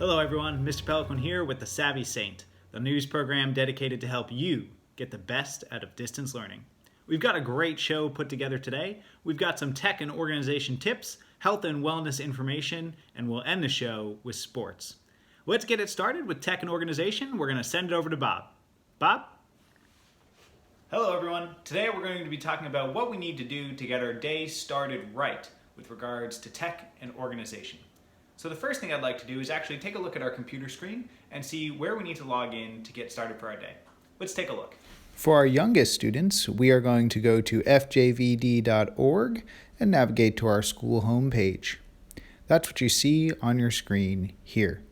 Hello everyone, Mr. Pelican here with The Savvy Saint, the news program dedicated to help you get the best out of distance learning. We've got a great show put together today. We've got some tech and organization tips, health and wellness information, and we'll end the show with sports. Let's get it started with tech and organization. We're going to send it over to Bob. Bob? Hello everyone. Today we're going to be talking about what we need to do to get our day started right with regards to tech and organization. So the first thing I'd like to do is actually take a look at our computer screen and see where we need to log in to get started for our day. Let's take a look. For our youngest students, we are going to go to fjvd.org and navigate to our school homepage. That's what you see on your screen here.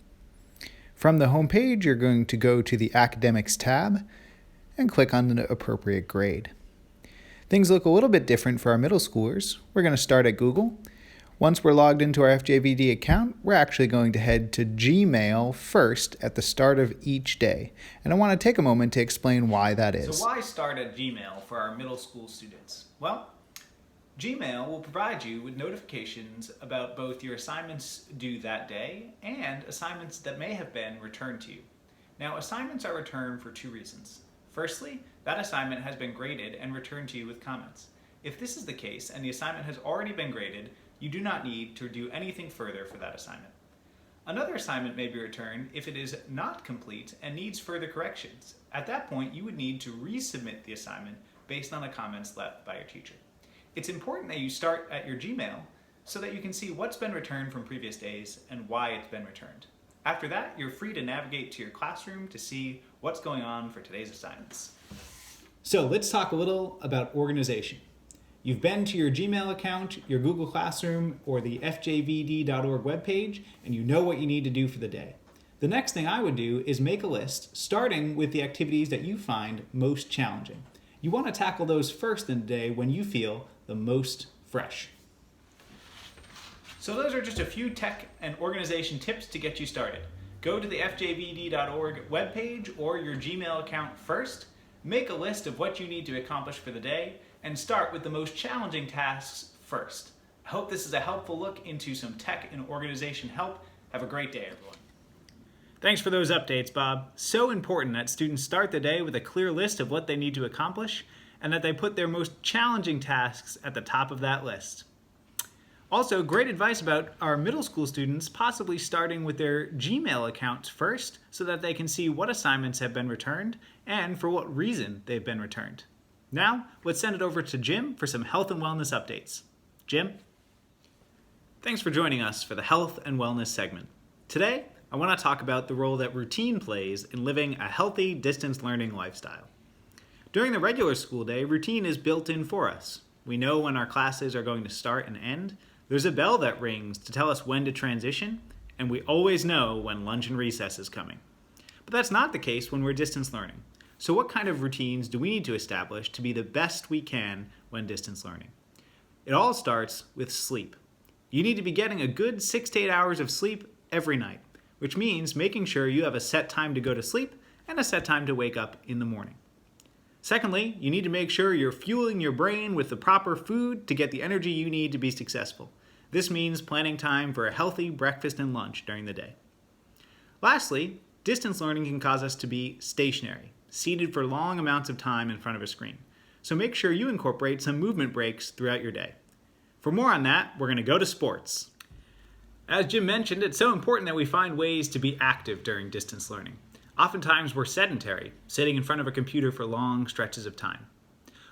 From the homepage, you're going to go to the Academics tab and click on the appropriate grade. Things look a little bit different for our middle schoolers. We're going to start at Google. Once we're logged into our FJVD account, we're actually going to head to Gmail first at the start of each day. And I want to take a moment to explain why that is. So why start at Gmail for our middle school students? Well, Gmail will provide you with notifications about both your assignments due that day and assignments that may have been returned to you. Now, assignments are returned for two reasons. Firstly, that assignment has been graded and returned to you with comments. If this is the case and the assignment has already been graded, you do not need to do anything further for that assignment. Another assignment may be returned if it is not complete and needs further corrections. At that point, you would need to resubmit the assignment based on the comments left by your teacher. It's important that you start at your Gmail so that you can see what's been returned from previous days and why it's been returned. After that, you're free to navigate to your classroom to see what's going on for today's assignments. So let's talk a little about organization. You've been to your Gmail account, your Google Classroom, or the fjvd.org webpage, and you know what you need to do for the day. The next thing I would do is make a list, starting with the activities that you find most challenging. You want to tackle those first in the day when you feel the most fresh. So those are just a few tech and organization tips to get you started. Go to the fjvd.org webpage or your Gmail account first, make a list of what you need to accomplish for the day, and start with the most challenging tasks first. I hope this is a helpful look into some tech and organization help. Have a great day, everyone. Thanks for those updates, Bob. So important that students start the day with a clear list of what they need to accomplish and that they put their most challenging tasks at the top of that list. Also, great advice about our middle school students possibly starting with their Gmail accounts first so that they can see what assignments have been returned and for what reason they've been returned. Now, let's send it over to Jim for some health and wellness updates. Jim? Thanks for joining us for the health and wellness segment. Today, I want to talk about the role that routine plays in living a healthy distance learning lifestyle. During the regular school day, routine is built in for us. We know when our classes are going to start and end. There's a bell that rings to tell us when to transition, and we always know when lunch and recess is coming. But that's not the case when we're distance learning. So what kind of routines do we need to establish to be the best we can when distance learning? It all starts with sleep. You need to be getting a good 6 to 8 hours of sleep every night, which means making sure you have a set time to go to sleep and a set time to wake up in the morning. Secondly, you need to make sure you're fueling your brain with the proper food to get the energy you need to be successful. This means planning time for a healthy breakfast and lunch during the day. Lastly, distance learning can cause us to be stationary, seated for long amounts of time in front of a screen. So make sure you incorporate some movement breaks throughout your day. For more on that, we're going to go to sports. As Jim mentioned, it's so important that we find ways to be active during distance learning. Oftentimes we're sedentary, sitting in front of a computer for long stretches of time.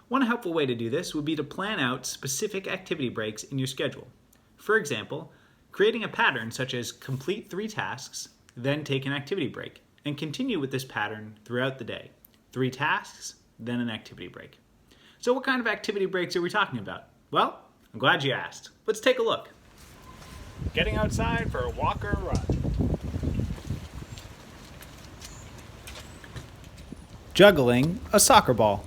One helpful way to do this would be to plan out specific activity breaks in your schedule. For example, creating a pattern such as complete 3 tasks, then take an activity break, and continue with this pattern throughout the day. 3 tasks, then an activity break. So what kind of activity breaks are we talking about? Well, I'm glad you asked. Let's take a look. Getting outside for a walk or a run. Juggling a soccer ball.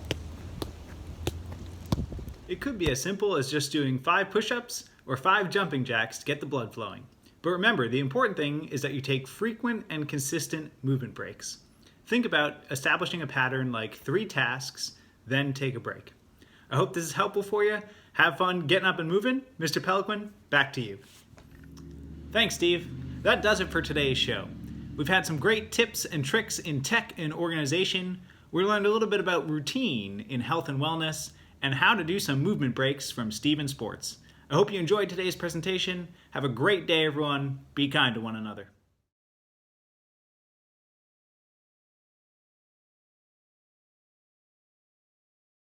It could be as simple as just doing 5 push-ups or 5 jumping jacks to get the blood flowing. But remember, the important thing is that you take frequent and consistent movement breaks. Think about establishing a pattern like 3 tasks, then take a break. I hope this is helpful for you. Have fun getting up and moving. Mr. Pelican, back to you. Thanks, Steve. That does it for today's show. We've had some great tips and tricks in tech and organization. We learned a little bit about routine in health and wellness, and how to do some movement breaks from Steven Sports. I hope you enjoyed today's presentation. Have a great day, everyone. Be kind to one another.